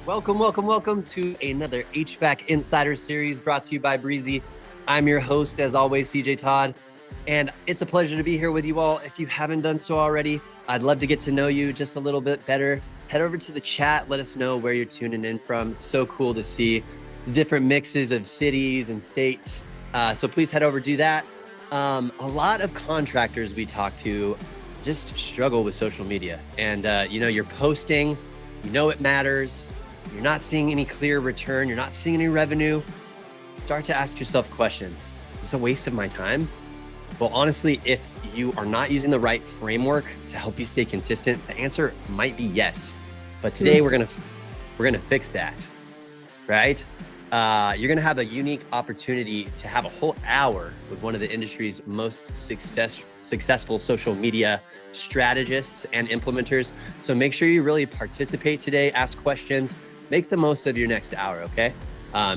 Welcome to another HVAC Insider Series brought to you by Breezy. I'm your host, as always, CJ Todd, and it's a pleasure to be here with you all. If you haven't done so already, I'd love to get to know you just a little bit better. Head over to the chat. Let us know where you're tuning in from. It's so cool to see the different mixes of cities and states. So please head over, do that. A lot of contractors we talk to just struggle with social media. And, you're posting, it matters. You're not seeing any clear return. You're not seeing any revenue. Start to ask yourself a question. Is this a waste of my time? Well, honestly, if you are not using the right framework to help you stay consistent, the answer might be yes. But today we're gonna fix that, right? You're gonna have a unique opportunity to have a whole hour with one of the industry's most successful social media strategists and implementers. So make sure you really participate today, ask questions, make the most of your next hour, okay?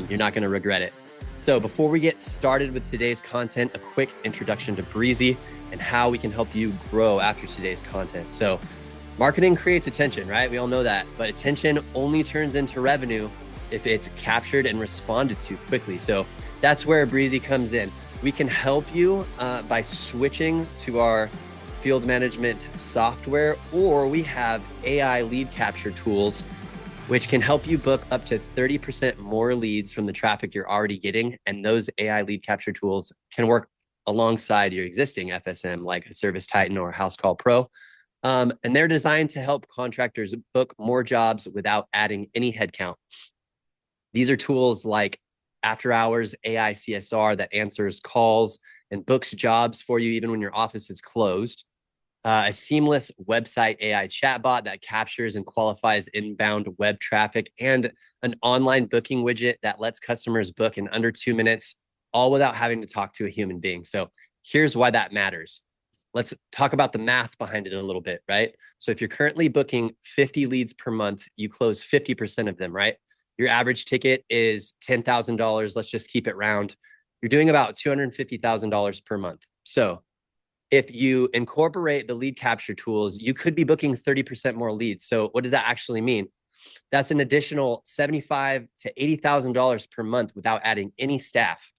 You're not gonna regret it. So before we get started with today's content, a quick introduction to Breezy and how we can help you grow after today's content. So marketing creates attention, right? We all know that, but attention only turns into revenue if it's captured and responded to quickly. So that's where Breezy comes in. We can help you by switching to our field management software, or we have AI lead capture tools, which can help you book up to 30% more leads from the traffic you're already getting. And those AI lead capture tools can work alongside your existing FSM, like a Service Titan or House Call Pro. And they're designed to help contractors book more jobs without adding any headcount. These are tools like after hours AI CSR that answers calls and books jobs for you even when your office is closed. A seamless website AI chatbot that captures and qualifies inbound web traffic, and an online booking widget that lets customers book in under 2 minutes, all without having to talk to a human being. So here's why that matters. Let's talk about the math behind it a little bit, right? So if you're currently booking 50 leads per month, you close 50% of them, right? Your average ticket is $10,000. Let's just keep it round. You're doing about $250,000 per month. So if you incorporate the lead capture tools, you could be booking 30% more leads. So what does that actually mean? That's an additional $75,000 to $80,000 per month without adding any staff.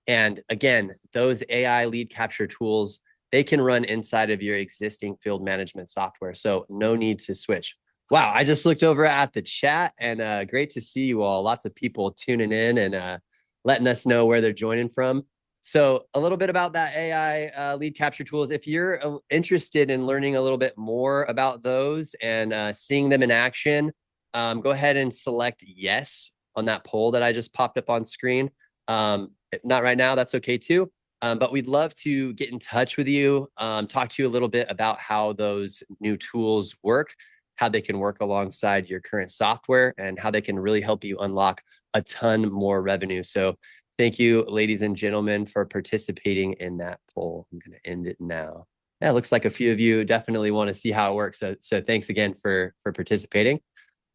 And again, those AI lead capture tools, they can run inside of your existing field management software. So no need to switch. Wow, I just looked over at the chat, and great to see you all. Lots of people tuning in and letting us know where they're joining from. So a little bit about that AI lead capture tools. If you're interested in learning a little bit more about those and seeing them in action, go ahead and select yes on that poll that I just popped up on screen. If not right now, that's okay too. But we'd love to get in touch with you, talk to you a little bit about how those new tools work, how they can work alongside your current software, and how they can really help you unlock a ton more revenue. So thank you, ladies and gentlemen, for participating in that poll. I'm going to end it now. Yeah, it looks like a few of you definitely want to see how it works. So thanks again for participating.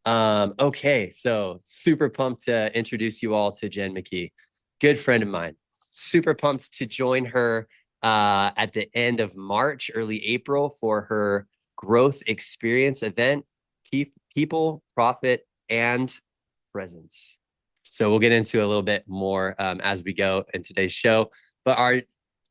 Okay, so super pumped to introduce you all to Jen McKee, good friend of mine. Super pumped to join her at the end of March, early April for her growth experience event, people, profit, and presence. So we'll get into a little bit more as we go in today's show. But our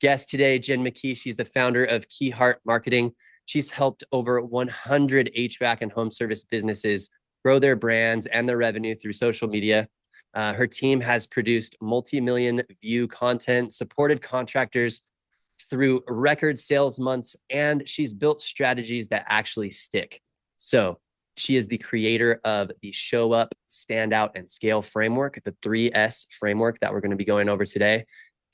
guest today, Jen McKee, she's the founder of KeeHart Marketing. She's helped over 100 HVAC and home service businesses grow their brands and their revenue through social media. Her team has produced multi-million view content, supported contractors through record sales months, and she's built strategies that actually stick. So she is the creator of the Show Up, Stand Out, and Scale framework, the 3S framework that we're going to be going over today.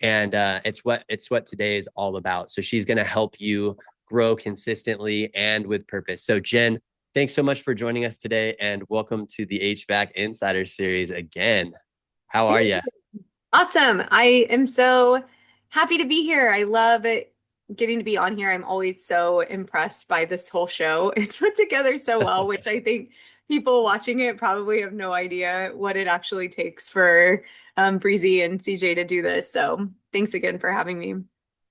And it's what today is all about. So she's going to help you grow consistently and with purpose. So Jen, thanks so much for joining us today, and welcome to the HVAC Insider Series again. How are you? Awesome. I am so happy to be here. I love it getting to be on here. I'm always so impressed by this whole show. It's put together so well, which I think people watching it probably have no idea what it actually takes for Breezy and CJ to do this. So thanks again for having me.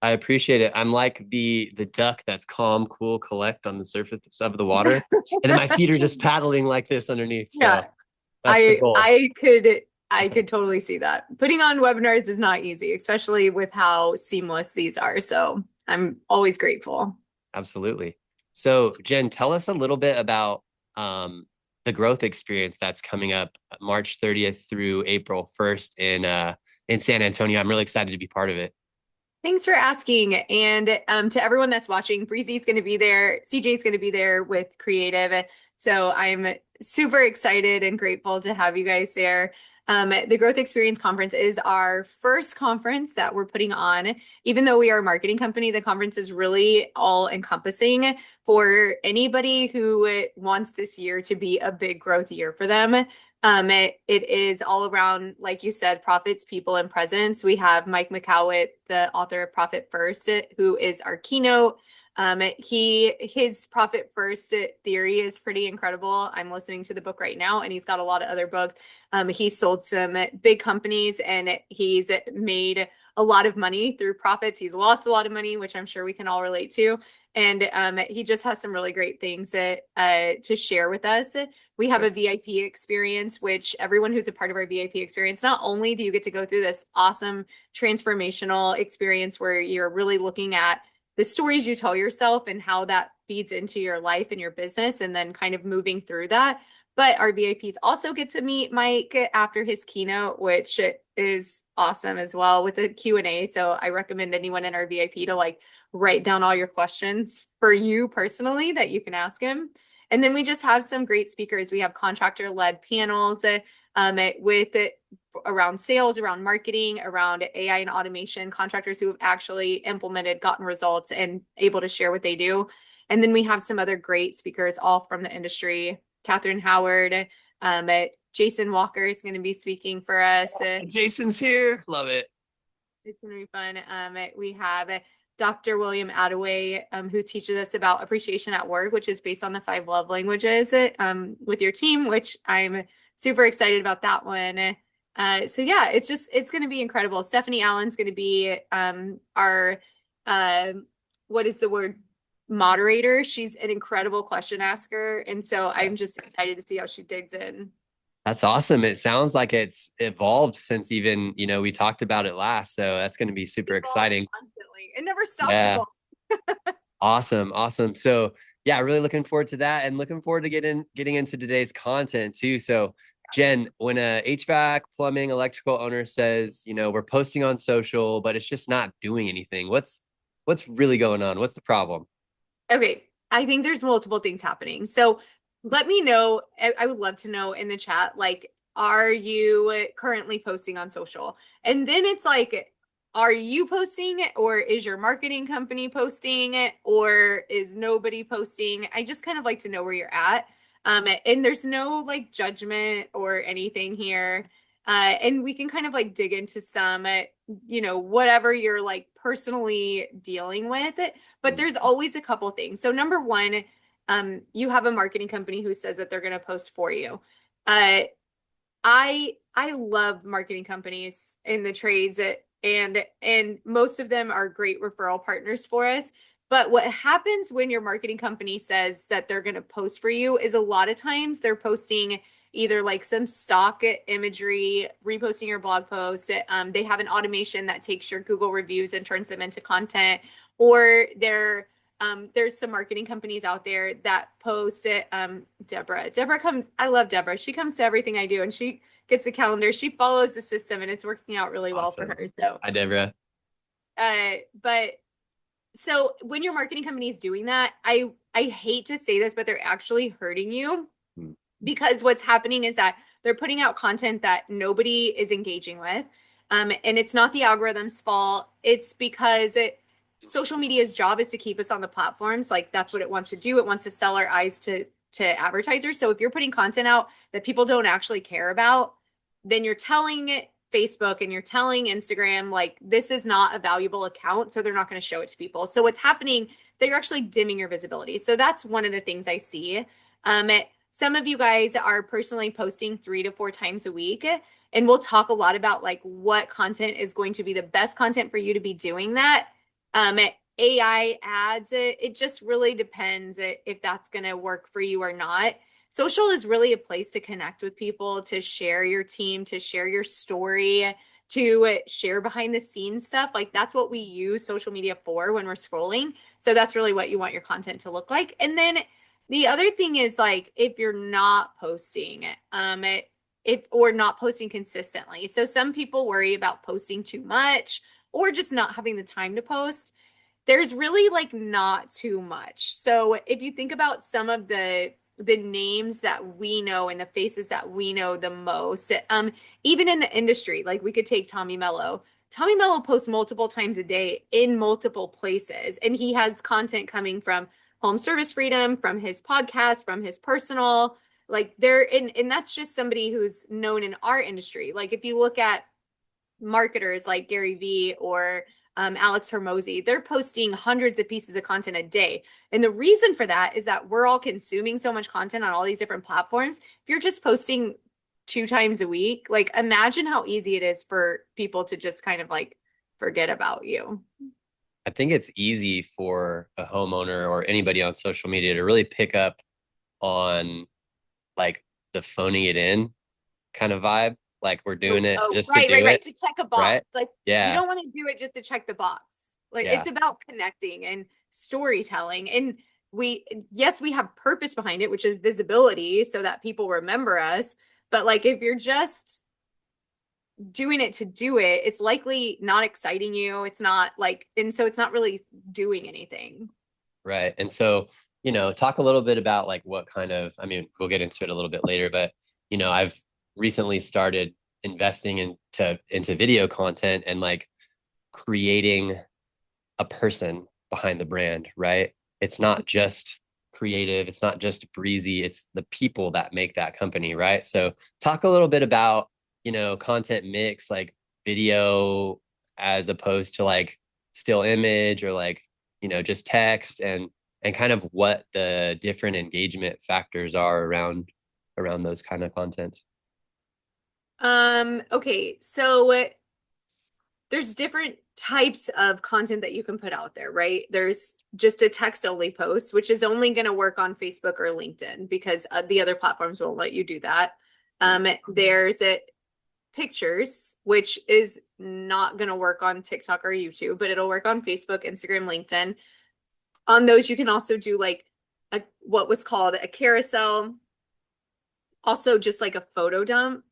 I appreciate it. I'm like the duck that's calm, cool, collect on the surface of the water. And then my feet are just paddling like this underneath. So Yeah. That's the goal. I could totally see that. Putting on webinars is not easy, especially with how seamless these are. So I'm always grateful. Absolutely. So, Jen, tell us a little bit about um, the growth experience that's coming up March 30th through April 1st in San Antonio. I'm really excited to be part of it. Thanks for asking. And to everyone that's watching, Breezy's going to be there. CJ's going to be there with Creative. So I'm super excited and grateful to have you guys there. The Growth Experience Conference is our first conference that we're putting on. Even though we are a marketing company, the conference is really all encompassing for anybody who wants this year to be a big growth year for them. It is all around, like you said, profits, people, and presence. We have Mike McCowit, the author of Profit First, who is our keynote. His Profit First theory is pretty incredible. I'm listening to the book right now, and he's got a lot of other books. He's sold some big companies, and he's made a lot of money through profits. He's lost a lot of money, which I'm sure we can all relate to. And he just has some really great things to share with us. We have a VIP experience, which everyone who's a part of our VIP experience, not only do you get to go through this awesome transformational experience where you're really looking at the stories you tell yourself and how that feeds into your life and your business, and then kind of moving through that. But our VIPs also get to meet Mike after his keynote, which is awesome as well, with a Q&A. So I recommend anyone in our VIP to like write down all your questions for you personally that you can ask him. And then we just have some great speakers. We have contractor-led panels with around sales, around marketing, around AI and automation, contractors who have actually implemented, gotten results, and able to share what they do. And then we have some other great speakers, all from the industry. Catherine Howard, Jason Walker is going to be speaking for us. Jason's here. Love it. It's going to be fun. We have Dr. William Attaway, who teaches us about appreciation at work, which is based on the 5 love languages with your team, which I'm super excited about that one. So yeah, it's going to be incredible. Stephanie Allen's going to be our, what is the word? Moderator. She's an incredible question asker. And so I'm just excited to see how she digs in. That's awesome. It sounds like it's evolved since even, we talked about it last. So that's going to be super exciting. Constantly. It never stops Yeah. evolving. Awesome. Awesome. So yeah, really looking forward to that, and looking forward to getting into today's content too. So Jen, when a HVAC, plumbing, electrical owner says, we're posting on social, but it's just not doing anything, what's really going on? What's the problem? Okay, I think there's multiple things happening. So let me know. I would love to know in the chat, like, are you currently posting on social? And then it's like, are you posting it, or is your marketing company posting it, or is nobody posting? I just kind of like to know where you're at. And there's no like judgment or anything here. And we can kind of like dig into some, whatever you're like personally dealing with. But there's always a couple things. So number one, you have a marketing company who says that they're going to post for you. I love marketing companies in the trades, and most of them are great referral partners for us. But what happens when your marketing company says that they're going to post for you is a lot of times they're posting either like some stock imagery, reposting your blog post. They have an automation that takes your Google reviews and turns them into content, or there's some marketing companies out there that post it. Deborah comes. I love Deborah. She comes to everything I do, and she gets a calendar. She follows the system, and it's working out really well for her. So, Hi, Deborah. But so when your marketing company is doing that, I hate to say this, but they're actually hurting you, because what's happening is that they're putting out content that nobody is engaging with. And it's not the algorithm's fault. It's because social media's job is to keep us on the platforms. Like, that's what it wants to do. It wants to sell our eyes to advertisers. So if you're putting content out that people don't actually care about, then you're telling Facebook and you're telling Instagram, like, this is not a valuable account, so they're not going to show it to people. So what's happening, they're actually dimming your visibility. So that's one of the things I see. Some of you guys are personally posting 3 to 4 times a week, and we'll talk a lot about like what content is going to be the best content for you to be doing that. AI ads, it just really depends if that's going to work for you or not. social is really a place to connect with people, to share your team, to share your story, to share behind the scenes stuff. Like that's what we use social media for when we're scrolling. So that's really what you want your content to look like. And then the other thing is like if you're not posting, if or not posting consistently. So some people worry about posting too much or just not having the time to post. There's really like not too much. So if you think about some of the names that we know and the faces that we know the most, even in the industry, like we could take Tommy Mello. Tommy Mello posts multiple times a day in multiple places, and he has content coming from Home Service Freedom, from his podcast, from his personal, like there, and that's just somebody who's known in our industry. Like if you look at marketers like Gary Vee or Alex Hermosi, they're posting hundreds of pieces of content a day. And the reason for that is that we're all consuming so much content on all these different platforms. If you're just posting 2 times a week, like imagine how easy it is for people to just kind of like forget about you. I think it's easy for a homeowner or anybody on social media to really pick up on like the phoning it in kind of vibe. Like we're Oh, doing it oh, just to right, right, do right. it, To check a box. right? Like you Yeah, don't want to do it just to check the box. Like yeah, it's about connecting and storytelling. And yes, we have purpose behind it, which is visibility so that people remember us. But like if you're just doing it to do it, it's likely not exciting you. It's not like, and so it's not really doing anything. right. And so, talk a little bit about like what kind of, I mean, we'll get into it a little bit later, but I've recently started investing into video content and like creating a person behind the brand, right? It's not just creative, it's not just breezy, it's the people that make that company, right? So talk a little bit about, content mix, like video as opposed to like still image or like, just text and kind of what the different engagement factors are around those kind of contents. Okay, so there's different types of content that you can put out there, right? There's just a text only post, which is only going to work on Facebook or LinkedIn because the other platforms won't let you do that. There's pictures, which is not going to work on TikTok or YouTube, but it'll work on Facebook, Instagram, LinkedIn. On those, you can also do like what was called a carousel, also just like a photo dump.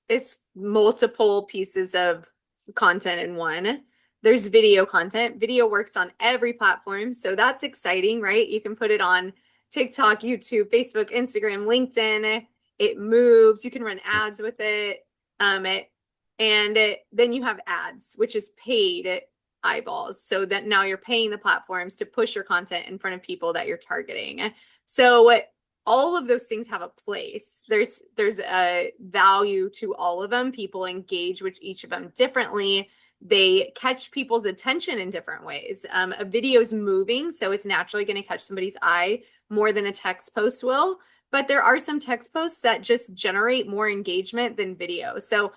It's multiple pieces of content in one. There's video content. Video works on every platform. So that's exciting, right? You can put it on TikTok, YouTube, Facebook, Instagram, LinkedIn. It moves. You can run ads with it. Then you have ads, which is paid eyeballs. So that now you're paying the platforms to push your content in front of people that you're targeting. So all of those things have a place. There's a value to all of them. People engage with each of them differently. They catch people's attention in different ways. A video is moving, so it's naturally going to catch somebody's eye more than a text post will. But there are some text posts that just generate more engagement than video. So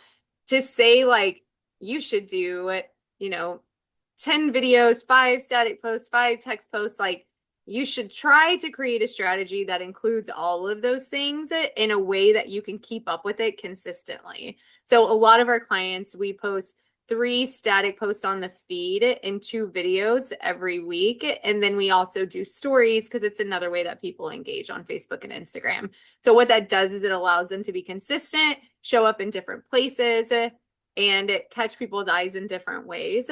to say like you should do, 10 videos, 5 static posts, 5 text posts, like you should try to create a strategy that includes all of those things in a way that you can keep up with it consistently. So a lot of our clients, we post 3 static posts on the feed and 2 videos every week. And then we also do stories because it's another way that people engage on Facebook and Instagram. So what that does is it allows them to be consistent, show up in different places, and catch people's eyes in different ways.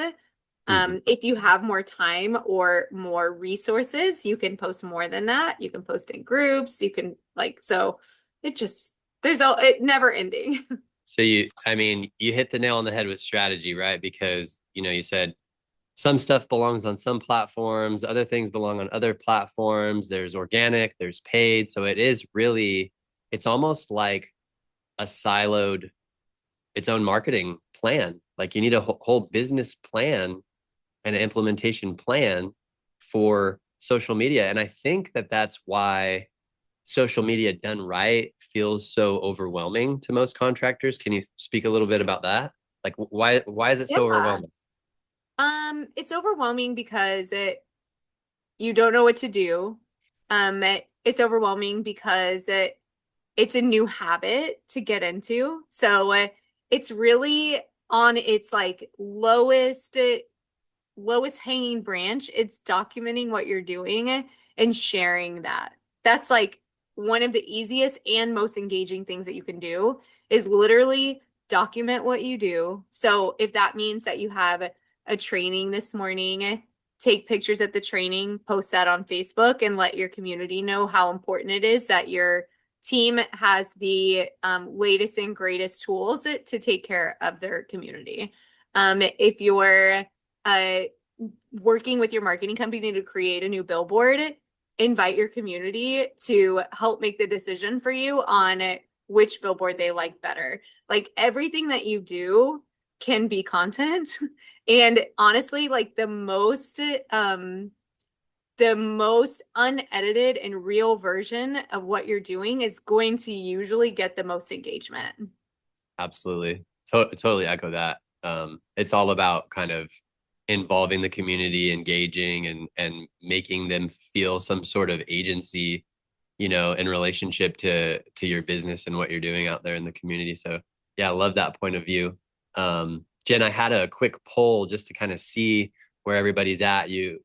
If you have more time or more resources, you can post more than that. You can post in groups. You can so it just, it never ending. So I mean, you hit the nail on the head with strategy, right? Because, you said some stuff belongs on some platforms, other things belong on other platforms. There's organic, there's paid. So it's almost like a siloed, its own marketing plan. Like you need a whole business plan and an implementation plan for social media. And I think that that's why social media done right feels so overwhelming to most contractors. Can you speak a little bit about that? Like why is it so Yeah. overwhelming? It's overwhelming because you don't know what to do. It's overwhelming because it's a new habit to get into. So it's really on its like lowest hanging branch. It's documenting what you're doing and sharing that. That's like one of the easiest and most engaging things that you can do is literally document what you do. So if that means that you have a training this morning, take pictures at the training, post that on Facebook, and let your community know how important it is that your team has the latest and greatest tools to take care of their community. If you're working with your marketing company to create a new billboard, invite your community to help make the decision for you on which billboard they like better. Like everything that you do can be content. And honestly, like the most unedited and real version of what you're doing is going to usually get the most engagement. Absolutely. Totally echo that. It's all about kind of involving the community, engaging and making them feel some sort of agency, in relationship to your business and what you're doing out there in the community. So yeah, I love that point of view. Jen, I had a quick poll just to kind of see where everybody's at. You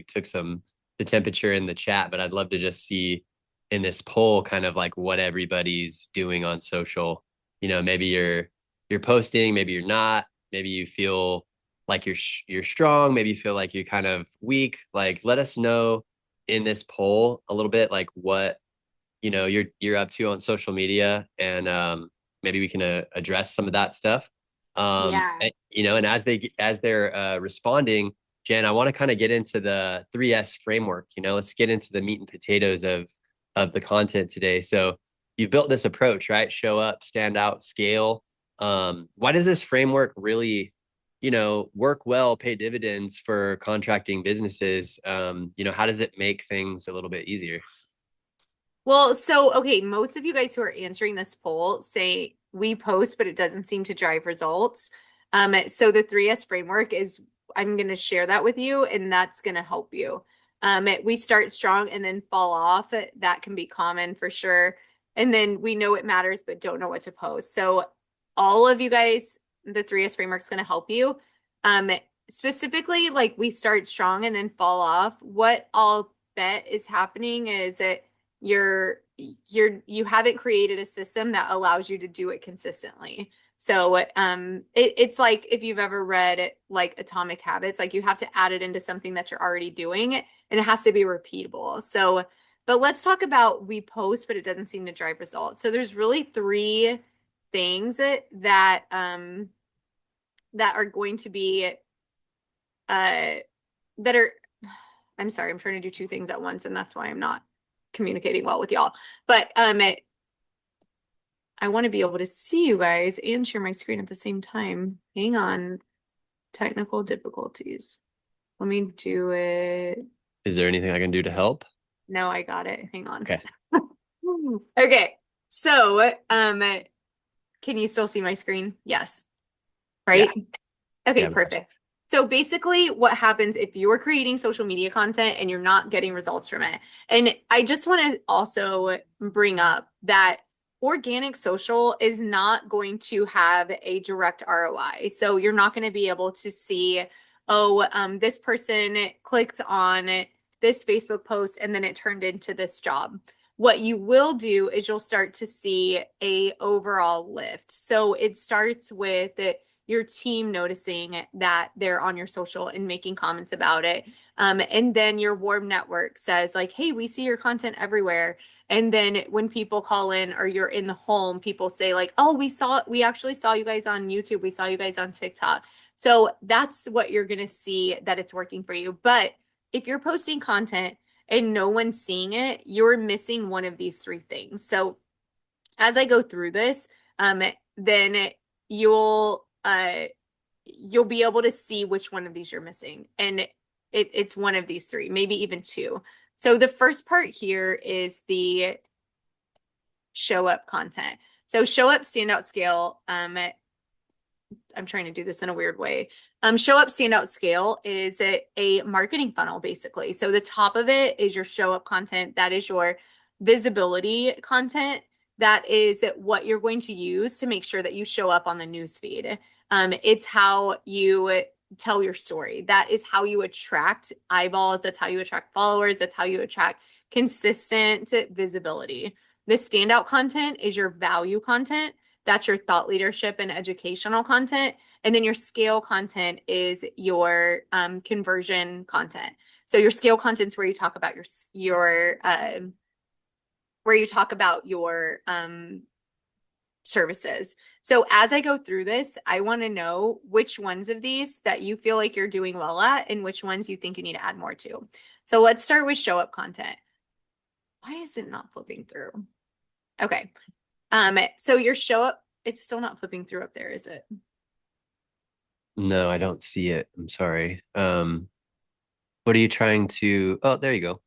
took the temperature in the chat, but I'd love to just see in this poll kind of like what everybody's doing on social. Maybe you're posting, maybe you're not, maybe you feel like you're strong, maybe you feel like you're kind of weak. Like let us know in this poll a little bit like what you're up to on social media, and maybe we can address some of that stuff. Yeah. And as they're responding, Jen, I want to kind of get into the 3S framework. Let's get into the meat and potatoes of the content today. So you've built this approach, right? Show up, stand out, scale. Why does this framework really work well, pay dividends for contracting businesses? How does it make things a little bit easier? Well, so, okay, most of you guys who are answering this poll say we post, but it doesn't seem to drive results. So the 3S framework is, I'm going to share that with you, and that's going to help you. We start strong and then fall off. That can be common for sure. And then we know it matters, but don't know what to post. So all of you guys, the 3S framework is going to help you. Specifically, like we start strong and then fall off. What I'll bet is happening is that you haven't created a system that allows you to do it consistently. So it's like if you've ever read like Atomic Habits, like you have to add it into something that you're already doing and it has to be repeatable. So, but let's talk about we post, but it doesn't seem to drive results. So there's really three things that are going to be that are I'm sorry, I'm trying to do two things at once, and that's why I'm not communicating well with y'all. But I want to be able to see you guys and share my screen at the same time. Hang on. Technical difficulties. Let me do it. Is there anything I can do to help? No, I got it. Hang on. Okay. Okay. So, can you still see my screen? Yes. Right? Yeah. Okay, Yeah. perfect. So basically what happens if you're creating social media content and you're not getting results from it. And I just want to also bring up that organic social is not going to have a direct ROI. So you're not going to be able to see, this person clicked on this Facebook post and then it turned into this job. What you will do is you'll start to see a overall lift. So it starts with your team noticing that they're on your social and making comments about it. And then your warm network says like, hey, we see your content everywhere. And then when people call in or you're in the home, people say like, oh, we actually saw you guys on YouTube. We saw you guys on TikTok. So that's what you're going to see that it's working for you. But if you're posting content and no one's seeing it, you're missing one of these three things. So as I go through this, then you'll be able to see which one of these you're missing. And it's one of these three, maybe even two. So the first part here is the show up content. So show up, standout, scale. I'm trying to do this in a weird way. Show up, standout, scale is a marketing funnel, basically. So the top of it is your show up content. That is your visibility content. that is what you're going to use to make sure that you show up on the newsfeed. It's how you tell your story. That is how you attract eyeballs. That's how you attract followers. That's how you attract consistent visibility. The standout content is your value content. That's your thought leadership and educational content. And then your scale content is your conversion content. So your scale content is where you talk about your services. So as I go through this, I want to know which ones of these that you feel like you're doing well at and which ones you think you need to add more to. So let's start with show up content. Why is it not flipping through? Okay. So your show up, it's still not flipping through up there, is it? No, I don't see it. I'm sorry. What are you trying to? Oh, there you go.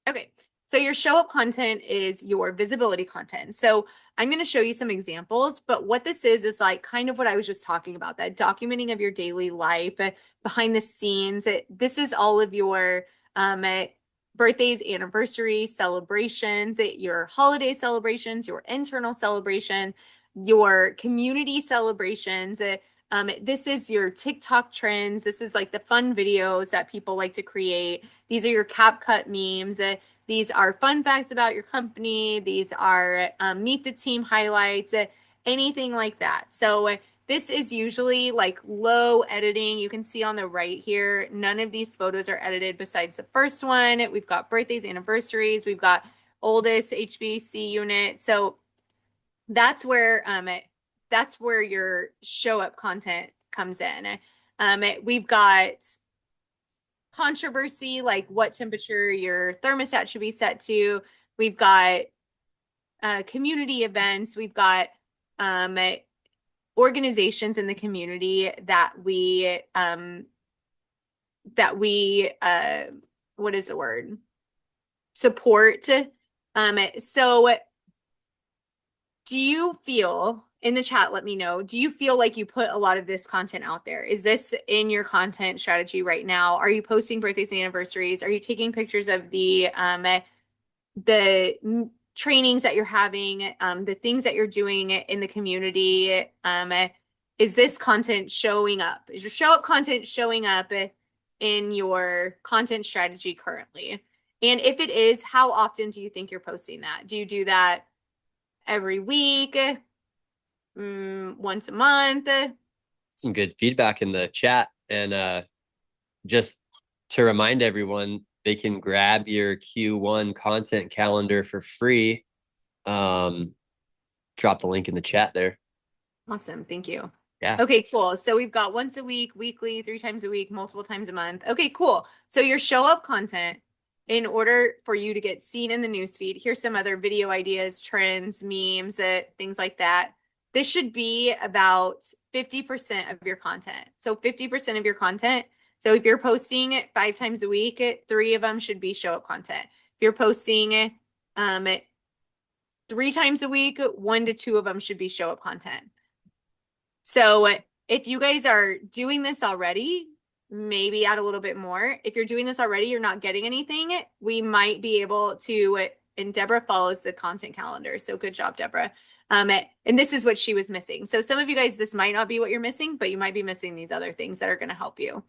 Okay. So your show up content is your visibility content. So I'm going to show you some examples, but what this is like kind of what I was just talking about, that documenting of your daily life, behind the scenes. This is all of your birthdays, anniversaries, celebrations, your holiday celebrations, your internal celebration, your community celebrations. This is your TikTok trends. This is like the fun videos that people like to create. These are your CapCut memes. These are fun facts about your company. These are meet the team highlights, anything like that. So this is usually like low editing. You can see on the right here, none of these photos are edited besides the first one. We've got birthdays, anniversaries. We've got oldest HVAC unit. So that's where your show up content comes in. We've got controversy, like what temperature your thermostat should be set to. We've got community events. We've got organizations in the community that we what is the word? Support. So do you feel in the chat, let me know, do you feel like you put a lot of this content out there? Is this in your content strategy right now? Are you posting birthdays and anniversaries? Are you taking pictures of the trainings that you're having, the things that you're doing in the community? Is this content showing up? Is your show up content showing up in your content strategy currently? And if it is, how often do you think you're posting that? Do you do that every week? Once a month? Some good feedback in the chat. And just to remind everyone, they can grab your Q1 content calendar for free. Drop the link in the chat there. Awesome. Thank you. Yeah. Okay, cool. So we've got once a week, weekly, 3 times a week, multiple times a month. Okay, cool. So your show up content, in order for you to get seen in the newsfeed, here's some other video ideas, trends, memes, things like that. This should be about 50% of your content. So 50% of your content. So if you're posting it 5 times a week, 3 of them should be show up content. If you're posting 3 times a week, 1 to 2 of them should be show up content. So if you guys are doing this already, maybe add a little bit more. If you're doing this already, you're not getting anything, we might be able to, and Deborah follows the content calendar. So good job, Deborah. And this is what she was missing. So some of you guys, this might not be what you're missing, but you might be missing these other things that are going to help you.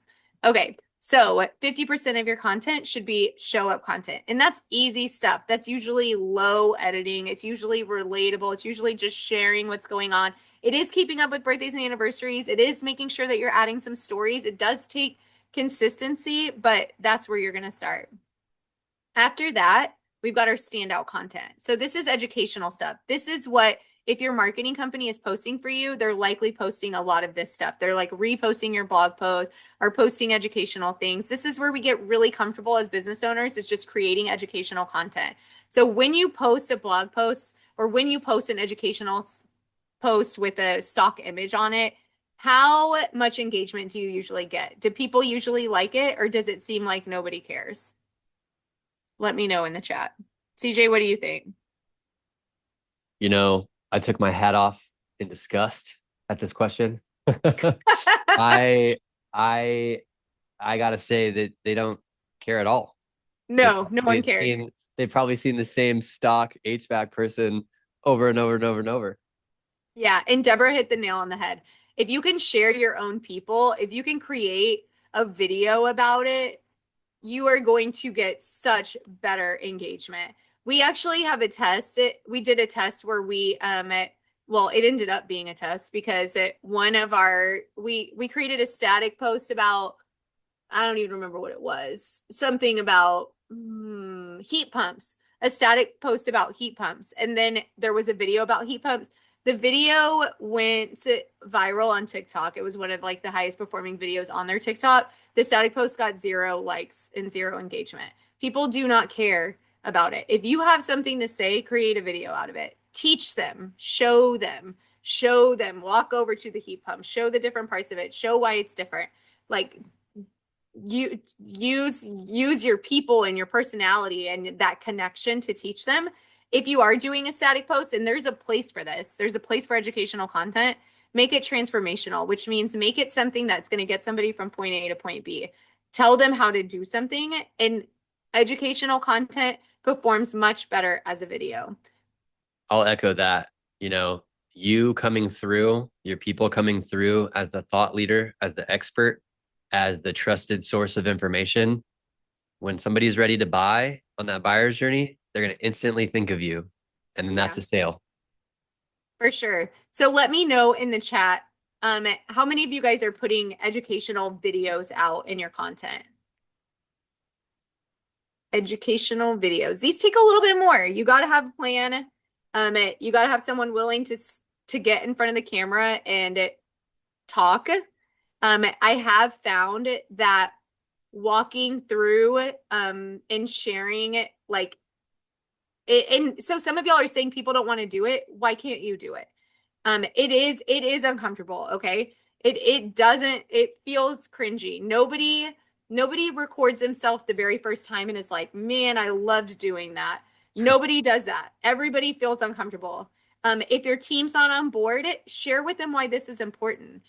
Okay. So 50% of your content should be show up content. And that's easy stuff. That's usually low editing. It's usually relatable. It's usually just sharing what's going on. It is keeping up with birthdays and anniversaries. It is making sure that you're adding some stories. It does take consistency, but that's where you're going to start. After that, we've got our standout content. So this is educational stuff. This is what, if your marketing company is posting for you, they're likely posting a lot of this stuff. They're like reposting your blog post or posting educational things. This is where we get really comfortable as business owners, is just creating educational content. So when you post a blog post or when you post an educational post with a stock image on it, how much engagement do you usually get? Do people usually like it, or does it seem like nobody cares? Let me know in the chat. CJ, what do you think? You know, I took my hat off in disgust at this question. I gotta say that they don't care at all. No one cared. They've probably seen the same stock HVAC person over and over and over and over. Yeah, and Deborah hit the nail on the head. If you can share your own people, if you can create a video about it, you are going to get such better engagement. We actually have a test. We did a test where well, it ended up being a test because one of our we created a static post about, I don't even remember what it was. Something about heat pumps. A static post about heat pumps. And then there was a video about heat pumps. The video went viral on TikTok. It was one of like the highest performing videos on their TikTok. The static post got 0 likes and 0 engagement. People do not care about it. If you have something to say, create a video out of it. Teach them, show them, walk over to the heat pump, show the different parts of it, show why it's different. Like you use your people and your personality and that connection to teach them. If you are doing a static post, and there's a place for this, there's a place for educational content, make it transformational, which means make it something that's going to get somebody from point A to point B. Tell them how to do something, and educational content performs much better as a video. I'll echo that. You know, you coming through, your people coming through as the thought leader, as the expert, as the trusted source of information. When somebody's ready to buy on that buyer's journey, they're going to instantly think of you. And then that's Yeah, a sale. for sure. So let me know in the chat, how many of you guys are putting educational videos out in your content? Educational videos. These take a little bit more. You got to have a plan. You got to have someone willing to get in front of the camera and talk. I have found that walking through and sharing like it, and so some of y'all are saying people don't want to do it. Why can't you do it? It is uncomfortable, okay? It feels cringy. Nobody records themselves the very first time and is like, man, I loved doing that. Nobody does that. Everybody feels uncomfortable. If your team's not on board, share with them why this is important.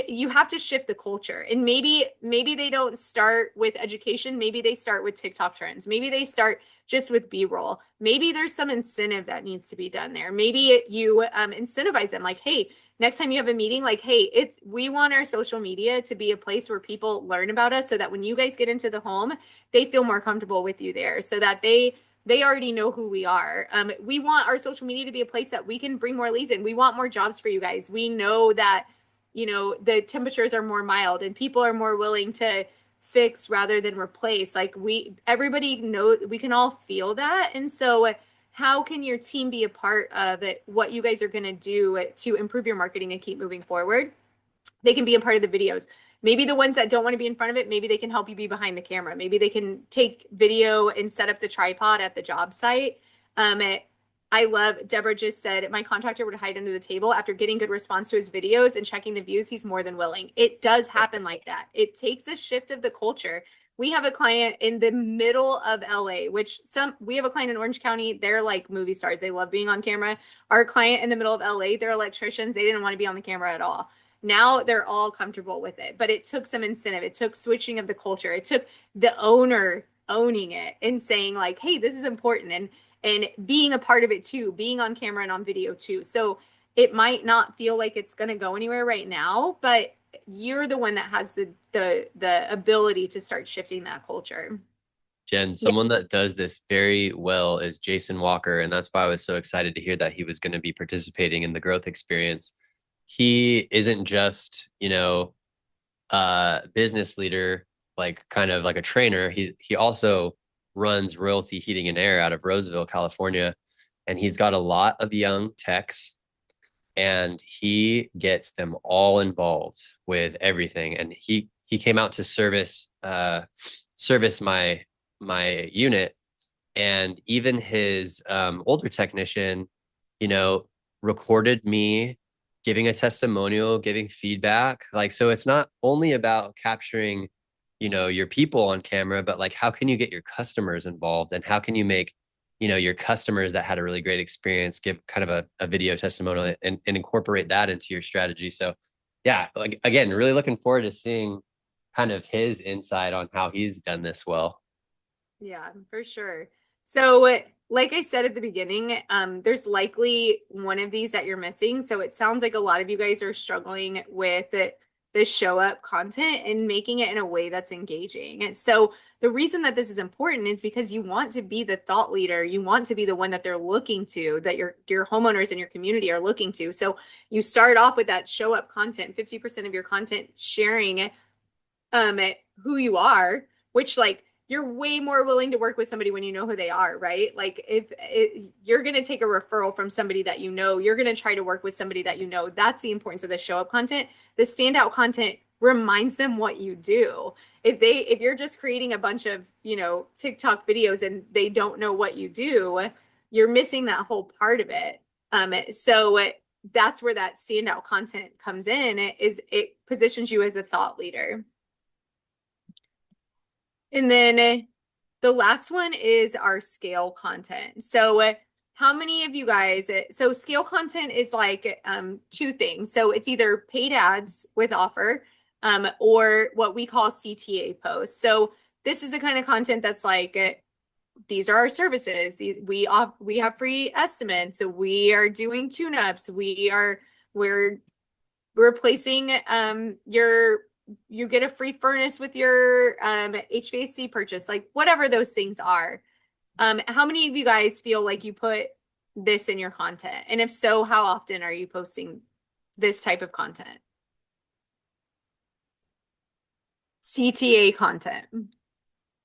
You have to shift the culture, and maybe they don't start with education. Maybe they start with TikTok trends. Maybe they start just with B-roll. Maybe there's some incentive that needs to be done there. Maybe you incentivize them like, hey, next time you have a meeting, like, hey, we want our social media to be a place where people learn about us so that when you guys get into the home, they feel more comfortable with you there, so that they already know who we are. We want our social media to be a place that we can bring more leads in. We want more jobs for you guys. We know that, the temperatures are more mild and people are more willing to fix rather than replace. Like everybody know, we can all feel that. And so how can your team be a part of it, what you guys are going to do to improve your marketing and keep moving forward? They can be a part of the videos. Maybe the ones that don't want to be in front of it, maybe they can help you be behind the camera. Maybe they can take video and set up the tripod at the job site. I love, Deborah just said, my contractor would hide under the table after getting good response to his videos and checking the views. He's more than willing. It does happen like that. It takes a shift of the culture. We have a client in the middle of LA, we have a client in Orange County. They're like movie stars. They love being on camera. Our client in the middle of LA, they're electricians. They didn't want to be on the camera at all. Now they're all comfortable with it, but it took some incentive. It took switching of the culture. It took the owner owning it and saying like, hey, this is important. And being a part of it too, being on camera and on video too. So it might not feel like it's going to go anywhere right now, but you're the one that has the ability to start shifting that culture. Jen, Yeah. someone that does this very well is Jason Walker. And that's why I was so excited to hear that he was going to be participating in the growth experience. He isn't just, a business leader, like kind of like a trainer. He also runs Royalty Heating and Air out of Roseville, California. And he's got a lot of young techs and he gets them all involved with everything. And he came out to service my unit, and even his older technician, you know, recorded me giving a testimonial, giving feedback. Like, so it's not only about capturing, your people on camera, but like, how can you get your customers involved, and how can you make, your customers that had a really great experience give kind of a video testimonial and incorporate that into your strategy. So yeah, like again, really looking forward to seeing kind of his insight on how he's done this well. Yeah, for sure. So like I said at the beginning, there's likely one of these that you're missing. So it sounds like a lot of you guys are struggling with the show up content and making it in a way that's engaging. And so the reason that this is important is because you want to be the thought leader. You want to be the one that they're looking to, that your homeowners in your community are looking to. So you start off with that show up content, 50% of your content sharing who you are, which like you're way more willing to work with somebody when you know who they are, right? Like you're going to take a referral from somebody that you know, you're going to try to work with somebody that you know. That's the importance of the show up content. The standout content reminds them what you do. If you're just creating a bunch of, TikTok videos and they don't know what you do, you're missing that whole part of it. So that's where that standout content comes in, is it positions you as a thought leader. And then the last one is our scale content. So how many of you guys, so scale content is like two things. So it's either paid ads with offer or what we call CTA posts. So this is the kind of content that's like, these are our services. We have free estimates. So we are doing tune-ups. We're replacing you get a free furnace with your HVAC purchase, like whatever those things are. How many of you guys feel like you put this in your content? And if so, how often are you posting this type of content? CTA content.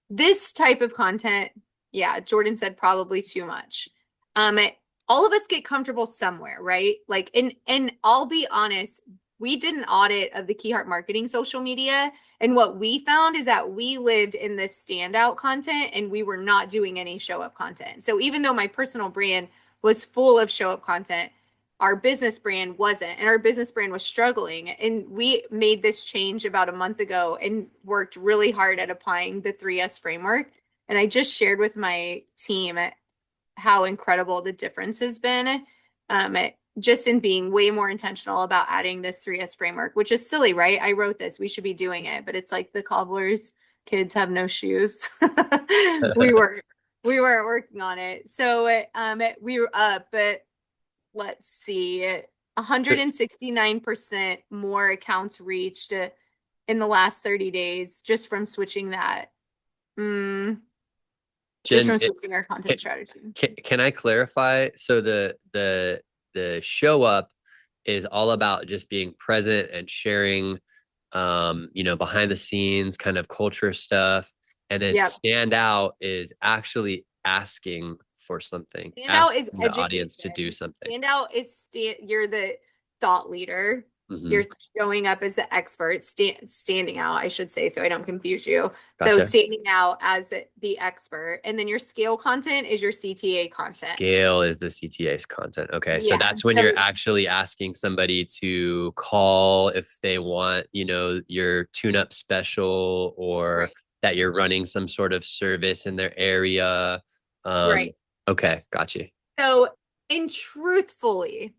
This type of content, yeah, Jordan said probably too much. All of us get comfortable somewhere, right? Like, and I'll be honest, we did an audit of the KeeHart Marketing social media, and what we found is that we lived in this standout content and we were not doing any show up content. So even though my personal brand was full of show up content, our business brand wasn't, and our business brand was struggling. And we made this change about a month ago and worked really hard at applying the 3S framework. And I just shared with my team how incredible the difference has been. Just in being way more intentional about adding this 3S framework, which is silly, right? I wrote this, we should be doing it, but it's like the cobbler's kids have no shoes. we were we weren't working on it. So we were up, but let's see, 169% more accounts reached in the last 30 days just from switching that. Just from switching our content strategy. Can I clarify? So the show up is all about just being present and sharing, behind the scenes kind of culture stuff. And then stand out is actually asking for something. Stand out is the audience to do something. Stand out is you're the thought leader. Mm-hmm. You're showing up as the expert, standing out, I should say, so I don't confuse you. Gotcha. So standing out as the expert, and then your scale content is your CTA content. Scale is the CTA's content. Okay, yeah. So that's when you're actually asking somebody to call if they want, your tune-up special, or right, that you're running some sort of service in their area. Right. Okay, got you. So, and truthfully,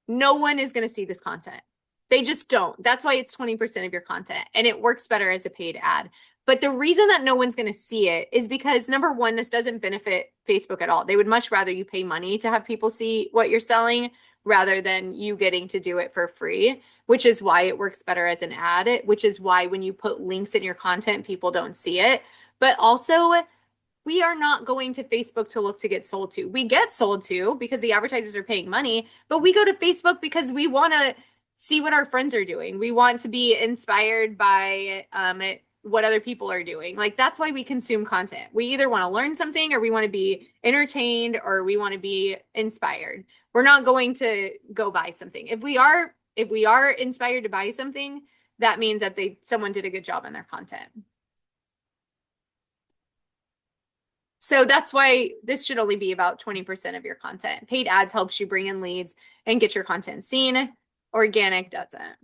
no one is going to see this content. They just don't. That's why it's 20% of your content, and it works better as a paid ad. But the reason that no one's going to see it is because, number one, this doesn't benefit Facebook at all. They would much rather you pay money to have people see what you're selling rather than you getting to do it for free, which is why it works better as an ad, which is why when you put links in your content, people don't see it. But also, we are not going to Facebook to look to get sold to. We get sold to because the advertisers are paying money, but we go to Facebook because we want to see what our friends are doing. We want to be inspired by what other people are doing. Like, that's why we consume content. We either want to learn something, or we want to be entertained, or we want to be inspired. We're not going to go buy something. If we are inspired to buy something, that means that someone did a good job on their content. So that's why this should only be about 20% of your content. Paid ads helps you bring in leads and get your content seen. Organic doesn't.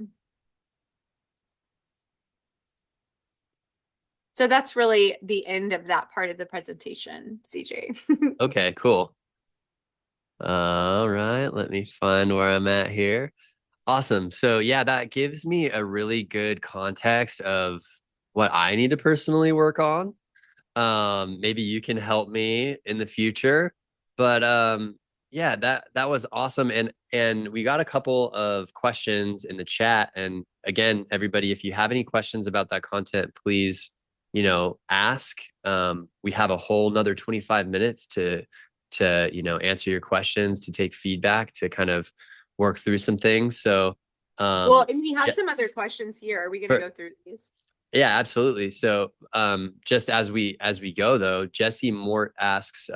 So that's really the end of that part of the presentation, CJ. Okay, cool. All right, let me find where I'm at here. Awesome. So yeah, that gives me a really good context of what I need to personally work on. Maybe you can help me in the future. But yeah, that was awesome. And we got a couple of questions in the chat. And again, everybody, if you have any questions about that content, please, ask. We have a whole nother 25 minutes to answer your questions, to take feedback, to kind of work through some things. So Well, um and we have Je- some other questions here. Are we going to go through these? yeah, absolutely. So, just as we go though, Jesse Mort asks,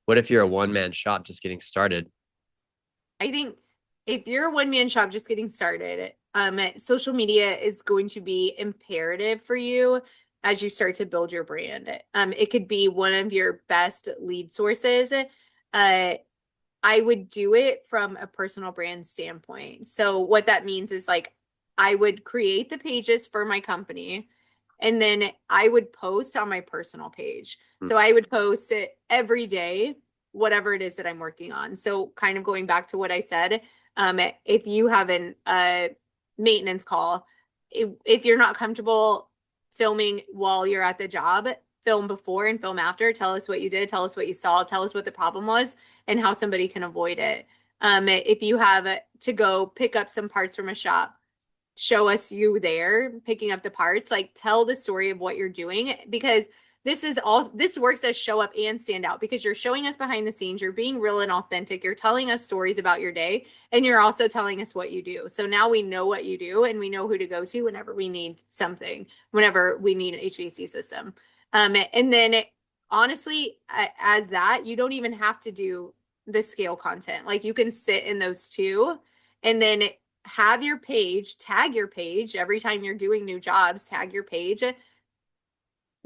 what if you're a one-man shop just getting started? I think if you're a one-man shop just getting started, social media is going to be imperative for you as you start to build your brand. It could be one of your best lead sources. I would do it from a personal brand standpoint. So what that means is like I would create the pages for my company and then I would post on my personal page. Hmm. So I would post it every day, whatever it is that I'm working on. So kind of going back to what I said, if you have an maintenance call, if you're not comfortable filming while you're at the job, film before and film after. Tell us what you did, tell us what you saw, tell us what the problem was and how somebody can avoid it. If you have to go pick up some parts from a shop, show us you there picking up the parts, like tell the story of what you're doing because this works as show up and stand out because you're showing us behind the scenes, you're being real and authentic, you're telling us stories about your day, and you're also telling us what you do. So now we know what you do and we know who to go to whenever we need something, whenever we need an HVAC system. And then honestly, as that, you don't even have to do the scale content. Like you can sit in those two and then have your page, tag your page every time you're doing new jobs, tag your page.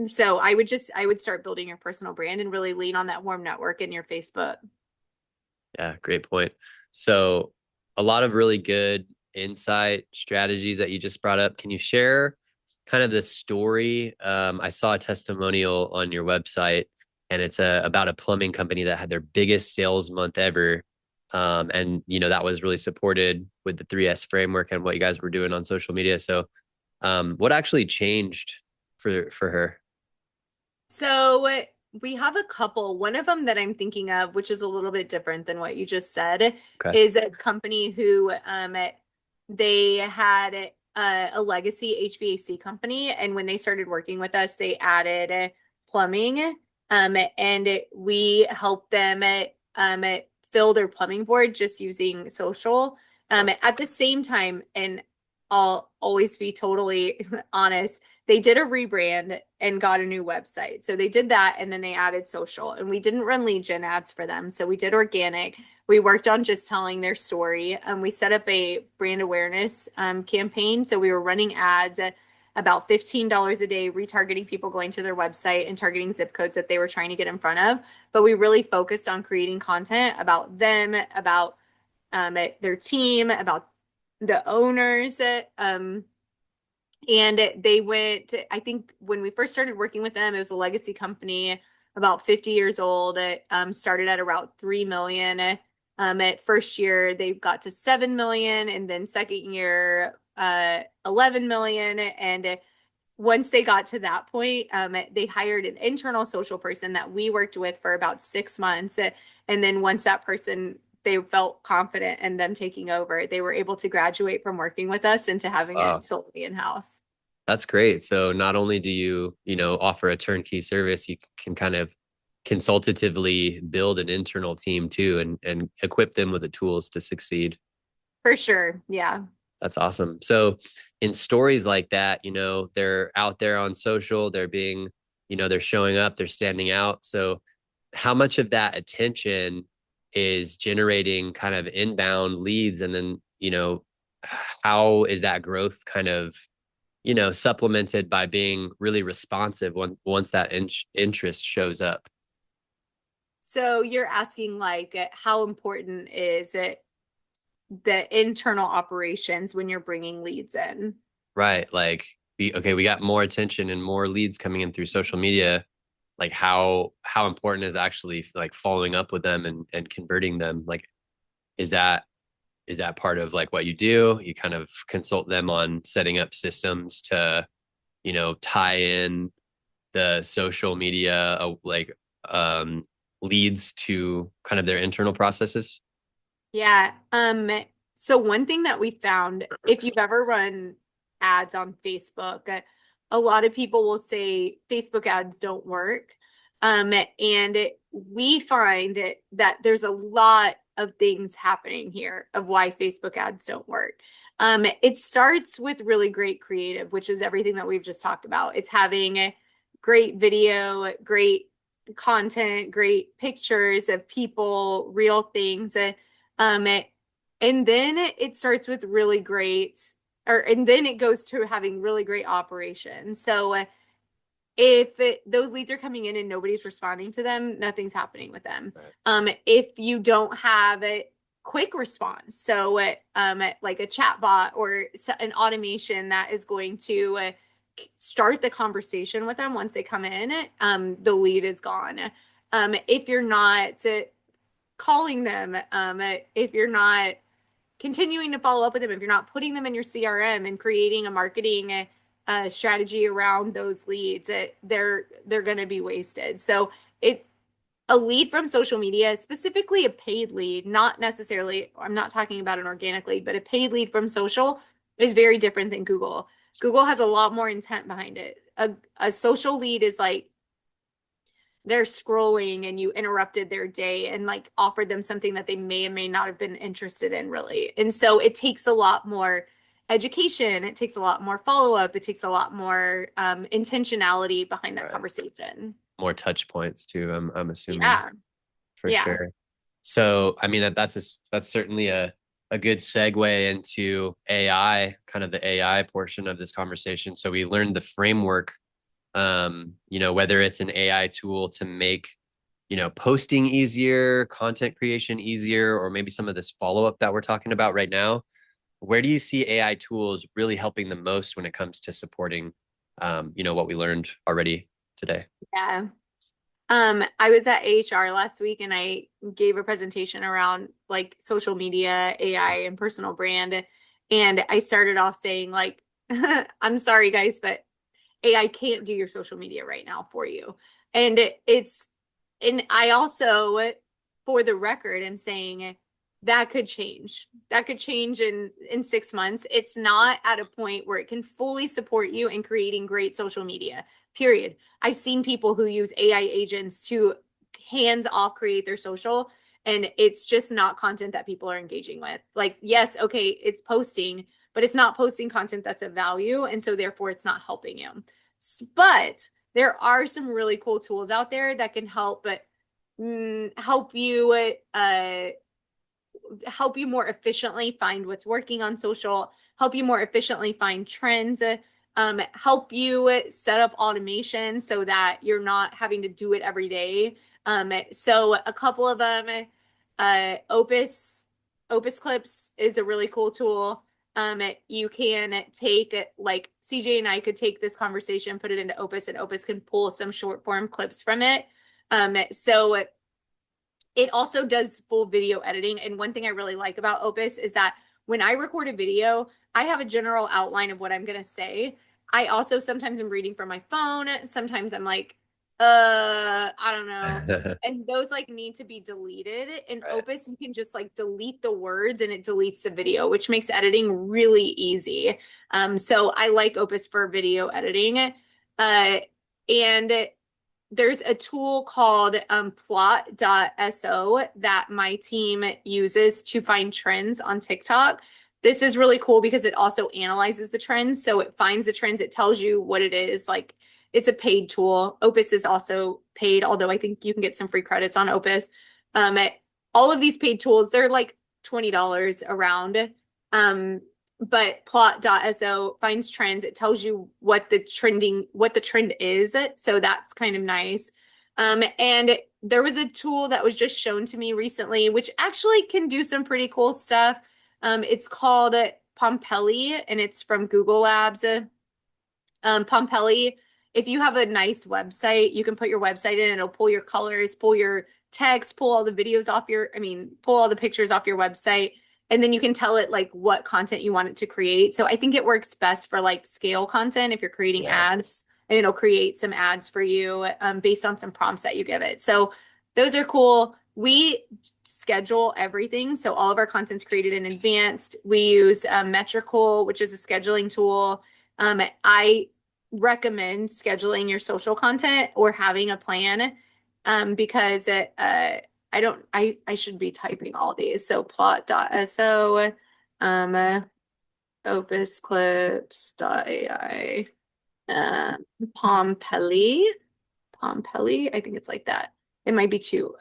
So I would start building your personal brand and really lean on that warm network in your Facebook. Yeah, great point. So, a lot of really good insight strategies that you just brought up. Can you share kind of the story? I saw a testimonial on your website, and it's about a plumbing company that had their biggest sales month ever. And that was really supported with the 3S framework and what you guys were doing on social media. So, what actually changed for her? So we have a couple. One of them that I'm thinking of, which is a little bit different than what you just said, Okay. is a company who they had a legacy HVAC company, and when they started working with us, they added plumbing, and we helped them um, fill their plumbing board just using social. At the same time, and I'll always be totally honest, they did a rebrand and got a new website. So they did that and then they added social. And we didn't run lead gen ads for them. So we did organic. We worked on just telling their story. We set up a brand awareness campaign. So we were running ads at about $15 a day, retargeting people going to their website and targeting zip codes that they were trying to get in front of. But we really focused on creating content about them, about their team, about the owners. And they went, I think when we first started working with them, it was a legacy company, about 50 years old. It started at around 3 million. At first year, they got to 7 million, and then second year, 11 million. And once they got to that point, they hired an internal social person that we worked with for about 6 months. And then once that person, they felt confident in them taking over, they were able to graduate from working with us into having it Wow. solely in-house. That's great. So not only do you offer a turnkey service, you can kind of consultatively build an internal team too and equip them with the tools to succeed. For sure. Yeah. That's awesome. So in stories like that, they're out there on social, they're being, they're showing up, they're standing out. So how much of that attention is generating kind of inbound leads? And then, how is that growth kind of supplemented by being really responsive once that interest shows up. So you're asking like how important is it the internal operations when you're bringing leads in? Right. Like, we got more attention and more leads coming in through social media. Like how important is actually like following up with them and converting them? Like, is that is that part of like what you do? You kind of consult them on setting up systems to, tie in the social media um, leads to kind of their internal processes? Yeah. So one thing that we found, if you've ever run ads on Facebook, a lot of people will say Facebook ads don't work. And we find that there's a lot of things happening here of why Facebook ads don't work. It starts with really great creative, which is everything that we've just talked about. It's having a great video, great content, great pictures of people, real things. Um, and then it starts with really great, and then it goes to having really great operations. So if those leads are coming in and nobody's responding to them, nothing's happening with them. If you don't have a quick response, so like a chat bot or an automation that is going to start the conversation with them once they come in, the lead is gone. If you're not calling them, if you're not continuing to follow up with them, if you're not putting them in your CRM and creating a marketing strategy around those leads, they're going to be wasted. So a lead from social media, specifically a paid lead, not necessarily, I'm not talking about an organic lead, but a paid lead from social is very different than Google. Google has a lot more intent behind it. A social lead is like they're scrolling and you interrupted their day and like offered them something that they may or may not have been interested in really. And so it takes a lot more education. It takes a lot more follow-up. It takes a lot more intentionality behind that conversation. More touch points too, I'm assuming. Yeah. For Yeah. sure. So, I mean, that's certainly a good segue into AI, kind of the AI portion of this conversation. So we learned the framework, whether it's an AI tool to make, posting easier, content creation easier, or maybe some of this follow-up that we're talking about right now. Where do you see AI tools really helping the most when it comes to supporting, what we learned already today? Yeah. I was at AHR last week and I gave a presentation around like social media, AI, and personal brand. And I started off saying like, I'm sorry guys, but AI can't do your social media right now for you. And and I also, for the record, am saying that could change. That could change in 6 months. It's not at a point where it can fully support you in creating great social media, period. I've seen people who use AI agents to hands off create their social, and it's just not content that people are engaging with. Like, yes, okay, it's posting, but it's not posting content that's of value. And so therefore it's not helping you. But there are some really cool tools out there that can help, but help you help you more efficiently find what's working on social, help you more efficiently find trends, help you set up automation so that you're not having to do it every day. So a couple of them, Opus Clips is a really cool tool. You can take like CJ and I could take this conversation, put it into Opus, and Opus can pull some short form clips from it. So it also does full video editing. And one thing I really like about Opus is that when I record a video, I have a general outline of what I'm going to say. I also sometimes am reading from my phone. Sometimes I'm like, I don't know. And those like need to be deleted. In Right. Opus, you can just like delete the words and it deletes the video, which makes editing really easy. So I like Opus for video editing. And there's a tool called plot.so that my team uses to find trends on TikTok. This is really cool because it also analyzes the trends. So it finds the trends, it tells you what it is. Like it's a paid tool. Opus is also paid, although I think you can get some free credits on Opus. All of these paid tools, they're like $20 around. But plot.so finds trends. It tells you what the trend is. So that's kind of nice. And there was a tool that was just shown to me recently, which actually can do some pretty cool stuff. It's called Pompelli and it's from Google Labs. Pompelli, if you have a nice website, you can put your website in, it'll pull your colors, pull your text, pull all the videos off pull all the pictures off your website. And then you can tell it like what content you want it to create. So I think it works best for like scale content if you're creating ads. and it'll create some ads for you based on some prompts that you give it. So those are cool. We schedule everything. So all of our content's created in advance. We use Metrical, which is a scheduling tool. I recommend scheduling your social content or having a plan because I should be typing all these. So plot.so, opusclips.ai, uh, Pompelli, I think it's like that. It might be two.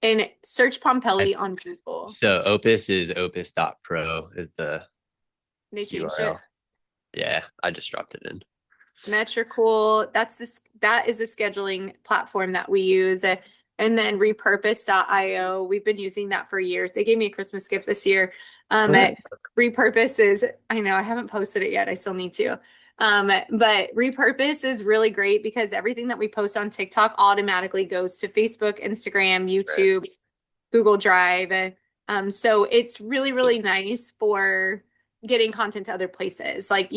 And search I, Pompelli on Google. so Opus is opus.pro is the They changed it. URL. Yeah, I just dropped it in. Metricool, that is the scheduling platform that we use. And then repurpose.io, we've been using that for years. They gave me a Christmas gift this year. Repurpose is, I know I haven't posted it yet. I still need to. But Repurpose is really great because everything that we post on TikTok automatically goes to Facebook, Instagram, YouTube, right. Google Drive. So it's really, really nice for getting content to other places. Like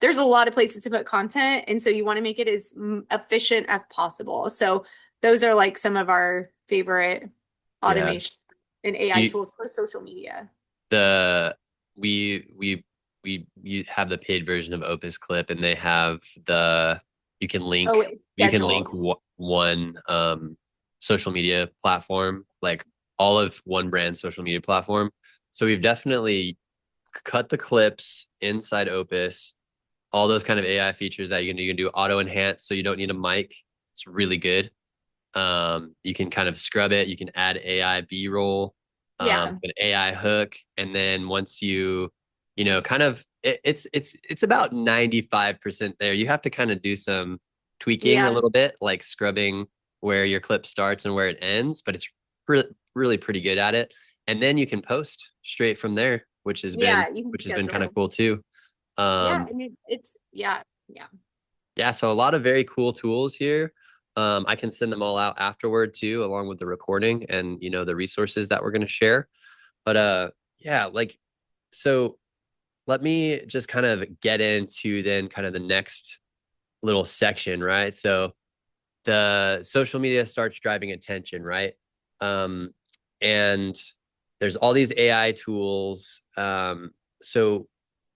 there's a lot of places to put content, and so you want to make it as efficient as possible. So those are like some of our favorite automation and AI tools for social media. We have the paid version of Opus Clip, and they have you can link one social media platform, like all of one brand social media platform. So we've definitely cut the clips inside Opus, all those kind of AI features that you can do auto enhance, so you don't need a mic. It's really good. You can kind of scrub it. You can add AI B-roll, an AI hook, and then once it's about 95% there. You have to kind of do some tweaking a little bit, like scrubbing where your clip starts and where it ends, but it's really pretty good at it. And then you can post straight from there, which has been kind of cool too. So a lot of very cool tools here. I can send them all out afterward too, along with the recording and the resources that we're going to share. But so let me just kind of get into then kind of the next little section, right? So the social media starts driving attention, right? And there's all these AI tools. So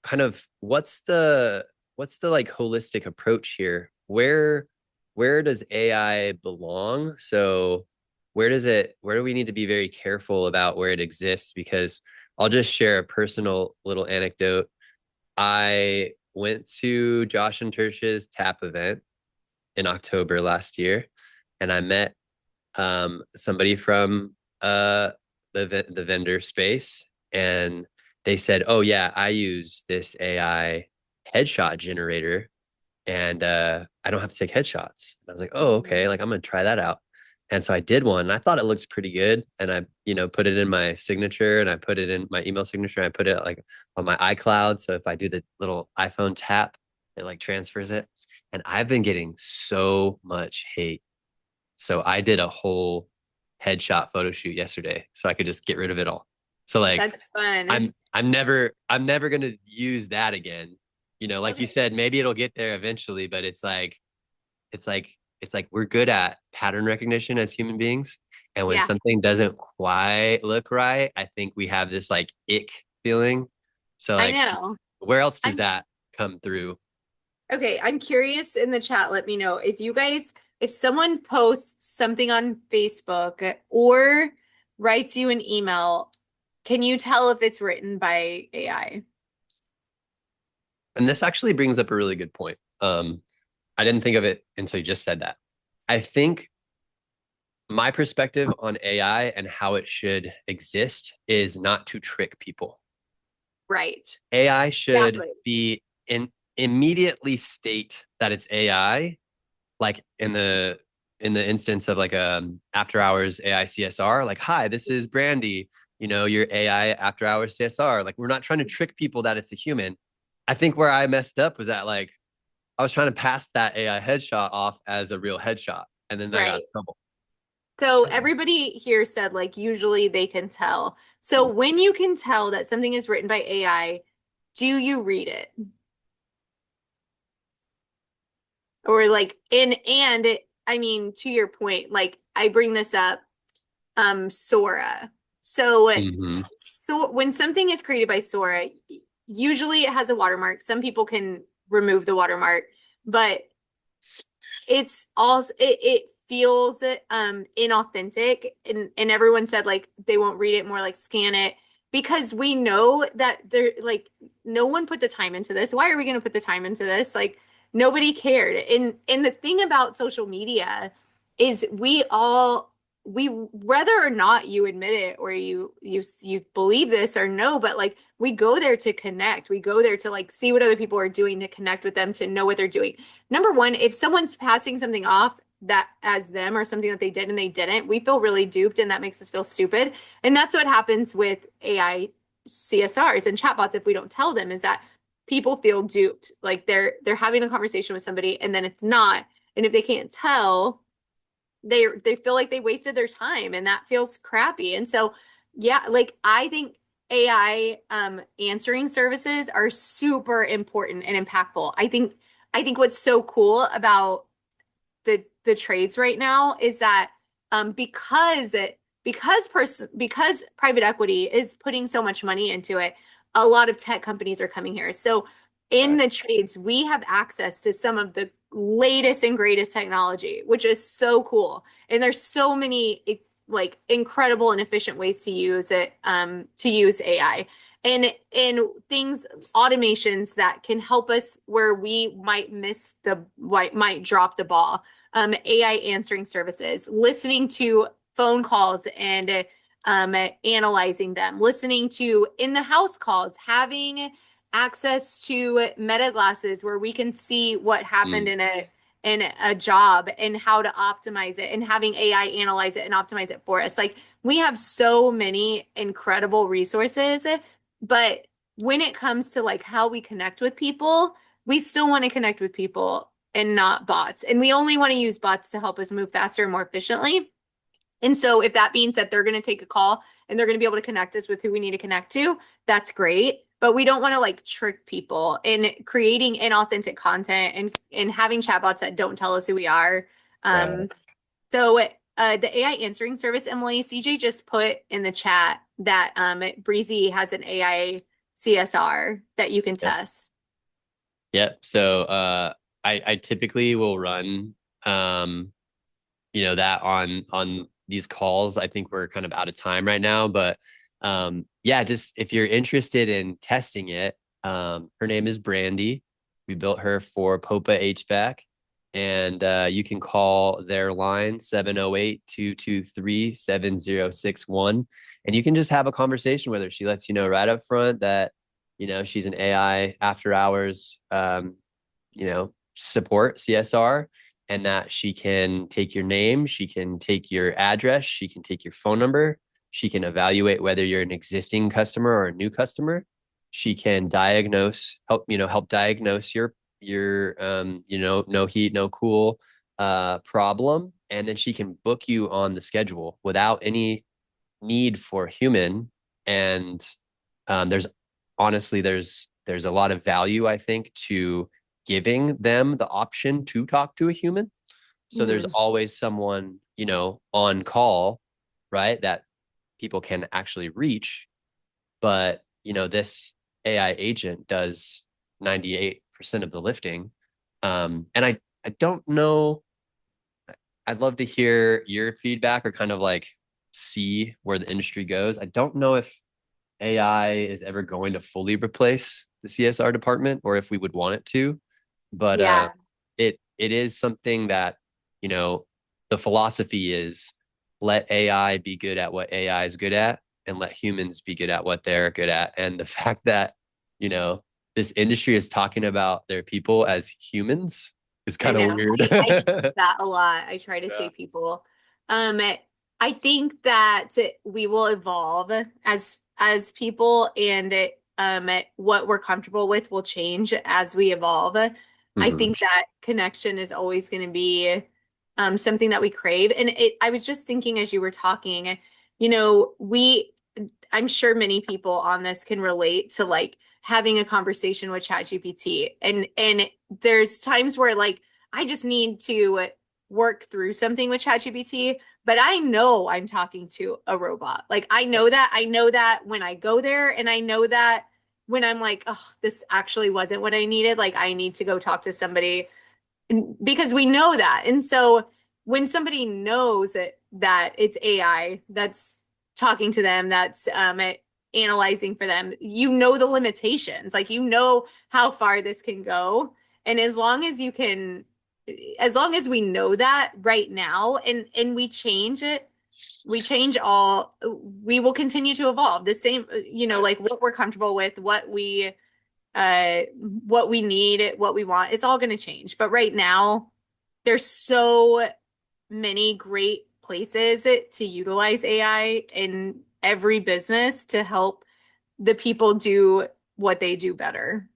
kind of what's the like holistic approach here? Where does AI belong? So where do we need to be very careful about where it exists? Because I'll just share a personal little anecdote. I went to Josh and Tersh's TAP event in October last year, and I met somebody from the vendor space, and they said, "Oh yeah, I use this AI headshot generator, and I don't have to take headshots." And I was like, "Oh, okay, like I'm gonna try that out." And so I did one, and I thought it looked pretty good. And I, put it in my signature, and I put it in my email signature. And I put it like on my iCloud. So if I do the little iPhone tap, it like transfers it. And I've been getting so much hate. So I did a whole headshot photo shoot yesterday, so I could just get rid of it all. So like, that's fun. I'm never gonna use that again. Like you said, maybe it'll get there eventually, but it's like we're good at pattern recognition as human beings. And when something doesn't quite look right, I think we have this like ick feeling. So like, I know. Where else does that come through? Okay, I'm curious in the chat. Let me know if someone posts something on Facebook or writes you an email, can you tell if it's written by AI? And this actually brings up a really good point. I didn't think of it until you just said that. I think my perspective on AI and how it should exist is not to trick people. Right. AI should be immediately state that it's AI, like in the instance of like after hours AI CSR, like, "Hi, this is Brandy, your AI after hours CSR." Like, we're not trying to trick people that it's a human. I think where I messed up was that like I was trying to pass that AI headshot off as a real headshot, and then I got in trouble. So everybody here said like usually they can tell. So when you can tell that something is written by AI, do you read it? or like I mean, to your point, like I bring this up, Sora. So Hmm. so when something is created by Sora, usually it has a watermark. Some people can remove the watermark, but it's also it feels inauthentic, and everyone said like they won't read it, more like scan it, because we know that they're like, no one put the time into this. Why are we going to put the time into this? Like nobody cared. And the thing about social media is we, whether or not you admit it or you believe this or no, but like we go there to connect. We go there to like see what other people are doing, to connect with them, to know what they're doing. Number one, if someone's passing something off that as them or something that they did and they didn't, we feel really duped, and that makes us feel stupid. And that's what happens with AI CSRs and chatbots if we don't tell them, is that people feel duped. Like they're having a conversation with somebody and then it's not. And if they can't tell, they feel like they wasted their time, and that feels crappy. And so yeah, like I think AI answering services are super important and impactful. I think what's so cool about the trades right now is that because private equity is putting so much money into it, a lot of tech companies are coming here. So in Right. the trades, we have access to some of the latest and greatest technology, which is so cool. And there's so many like incredible and efficient ways to use it, to use AI. And things, automations that can help us where we might drop the ball. AI answering services, listening to phone calls and analyzing them, listening to in the house calls, having access to meta glasses where we can see what happened Mm. in a job and how to optimize it, and having AI analyze it and optimize it for us. Like we have so many incredible resources, but when it comes to like how we connect with people, we still want to connect with people and not bots. And we only want to use bots to help us move faster and more efficiently. And so if that means that they're going to take a call and they're going to be able to connect us with who we need to connect to, that's great. But we don't want to like trick people in creating inauthentic content and having chatbots that don't tell us who we are. Right. Um, so the AI answering service, Emily, CJ just put in the chat that Breezy has an AI CSR that you can Yep. test. Yep. So I typically will run that on these calls. I think we're kind of out of time right now, but yeah, just if you're interested in testing it, her name is Brandy. We built her for Popa HVAC, and you can call their line 708-223-7061, and you can just have a conversation with her. She lets you know right up front that she's an AI after hours support CSR, and that she can take your name, she can take your address, she can take your phone number, she can evaluate whether you're an existing customer or a new customer. She can help diagnose your no heat, no cool problem, and then she can book you on the schedule without any need for human. And there's honestly there's a lot of value, I think, to giving them the option to talk to a human. So there's Mhm. always someone, on call, right, that people can actually reach. But, this AI agent does 98% of the lifting. And I don't know. I'd love to hear your feedback or kind of like see where the industry goes. I don't know if AI is ever going to fully replace the CSR department or if we would want it to, but Yeah, it is something that, you know, the philosophy is let AI be good at what AI is good at and let humans be good at what they're good at. And the fact that, this industry is talking about their people as humans is I kind of know. weird. I do that a lot. I try to Yeah. say people. I think that we will evolve as people, and what we're comfortable with will change as we evolve. I Hmm. think that connection is always going to be something that we crave. And I was just thinking as you were talking, we I'm sure many people on this can relate to like having a conversation with ChatGPT. And there's times where like I just need to work through something with ChatGPT, but I know I'm talking to a robot. Like I know that when I go there, and I know that when I'm like, oh, this actually wasn't what I needed. Like I need to go talk to somebody because we know that. And so when somebody knows that it's AI that's talking to them, that's analyzing for them, you know the limitations, like you know how far this can go. And as long as we know that right now, and we change it, we change all, we will continue to evolve. The same, like what we're comfortable with, uh what we need, what we want, it's all going to change. But right now, there's so many great places to utilize AI in every business to help the people do what they do better.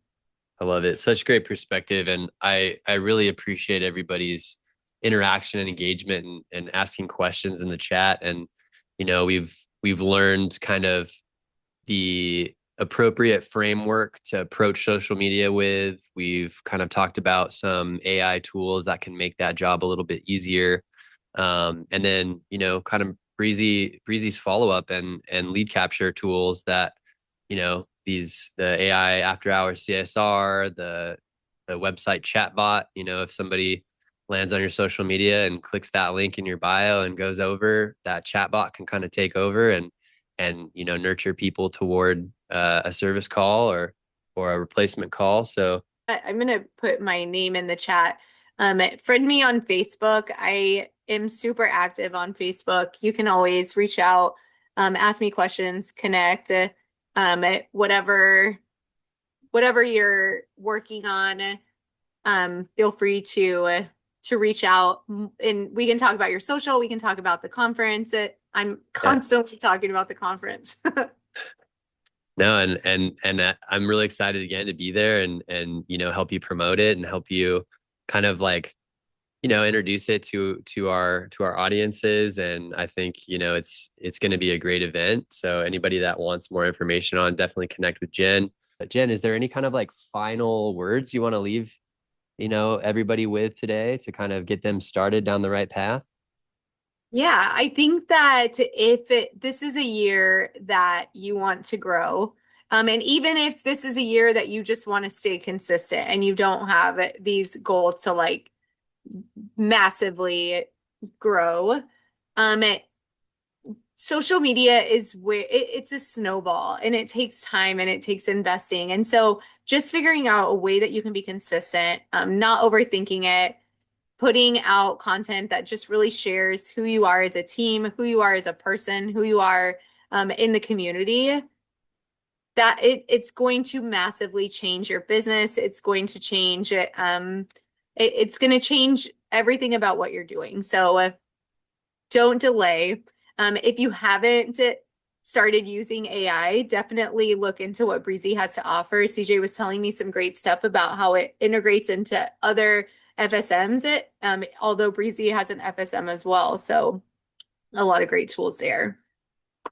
I love it. Such great perspective. And I really appreciate everybody's interaction and engagement and asking questions in the chat. And, we've learned kind of the appropriate framework to approach social media with. We've kind of talked about some AI tools that can make that job a little bit easier. And then, kind of Breezy's follow-up and lead capture tools that, the AI after hours CSR, the website chatbot, if somebody lands on your social media and clicks that link in your bio and goes over, that chatbot can kind of take over and nurture people toward a service call or a replacement call. So I'm going to put my name in the chat. Friend me on Facebook. I am super active on Facebook. You can always reach out, ask me questions, connect, whatever you're working on. Feel free to reach out, and we can talk about your social. We can talk about the conference. I'm constantly talking about the conference. No, and I'm really excited again to be there and help you promote it and help you kind of like introduce it to our audiences. And I think it's going to be a great event. So anybody that wants more information on, definitely connect with Jen. Jen, is there any kind of like final words you want to leave everybody with today to kind of get them started down the right path? Yeah, I think that this is a year that you want to grow, and even if this is a year that you just want to stay consistent and you don't have these goals to like massively grow, social media is where it's a snowball, and it takes time and it takes investing. And so just figuring out a way that you can be consistent, not overthinking it, putting out content that just really shares who you are as a team, who you are as a person, who you are in the community, that it's going to massively change your business. It's going to change it's going to change everything about what you're doing. So don't delay. If you haven't started using AI, definitely look into what Breezy has to offer. CJ was telling me some great stuff about how it integrates into other FSMs, although Breezy has an FSM as well. So a lot of great tools there.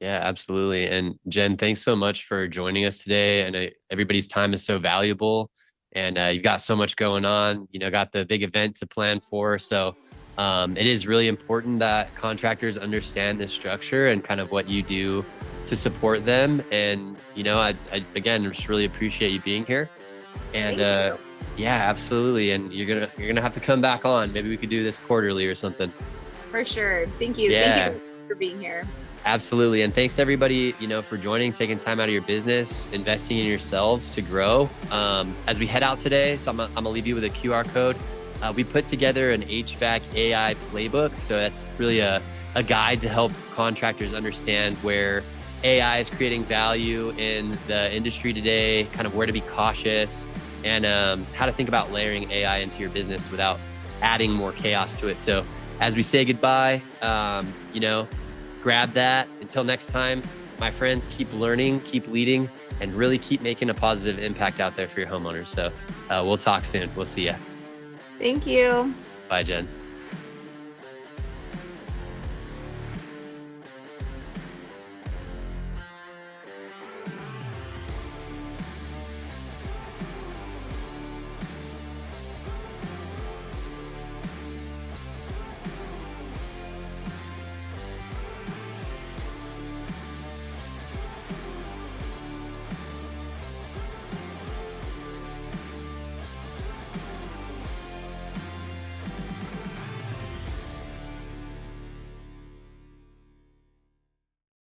Yeah, absolutely. And Jen, thanks so much for joining us today. And everybody's time is so valuable, and you've got so much going on, got the big event to plan for. So it is really important that contractors understand this structure and kind of what you do to support them. And, I again, just really appreciate you being here. And yeah, absolutely. And you're gonna have to come back on. Maybe we could do this quarterly or something. For sure. Thank you. Yeah. Thank you for being here. Absolutely. And thanks everybody, for joining, taking time out of your business, investing in yourselves to grow. As we head out today, so I'm gonna leave you with a QR code. We put together an HVAC AI playbook. So that's really a guide to help contractors understand where AI is creating value in the industry today, kind of where to be cautious, and how to think about layering AI into your business without adding more chaos to it. So as we say goodbye, grab that. Until next time, my friends, keep learning, keep leading, and really keep making a positive impact out there for your homeowners. So we'll talk soon. We'll see you. Thank you. Bye, Jen.